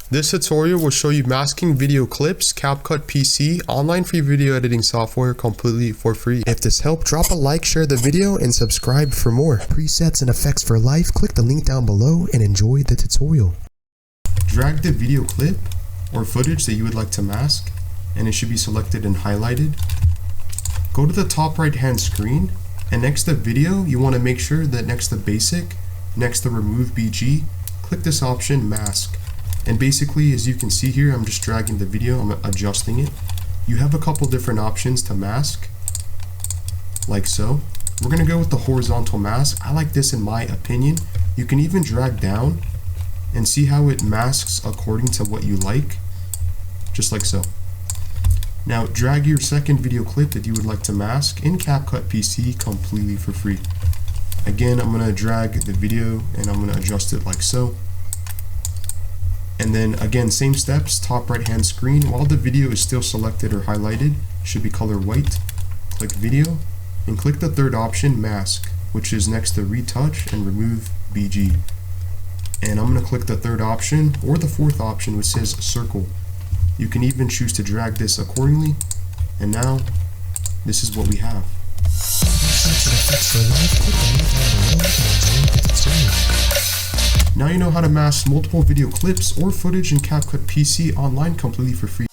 This tutorial will show you masking video clips, Capcut PC, online free video editing software completely for free. If this helped, drop a like, share the video, and subscribe for more. Presets and effects for life, click the link down below and enjoy the tutorial. Drag the video clip or footage that you would like to mask, and it should be selected and highlighted. Go to the top right hand screen, and next to video, you want to make sure that next to basic, next to remove BG, click this option mask. And basically, as you can see here, I'm just dragging the video, I'm adjusting it. You have a couple different options to mask, like so. We're gonna go with the horizontal mask. I like this in my opinion. You can even drag down and see how it masks according to what you like, just like so. Now drag your second video clip that you would like to mask in Capcut PC completely for free. Again, I'm gonna drag the video and I'm gonna adjust it like so. And then again, same steps, top right hand screen. While the video is still selected or highlighted, should be color white. Click video and click the third option, mask, which is next to retouch and remove BG. And I'm gonna click the third option or the fourth option, which says circle. You can even choose to drag this accordingly. And now, this is what we have. Now you know how to mask multiple video clips or footage in Capcut PC online completely for free.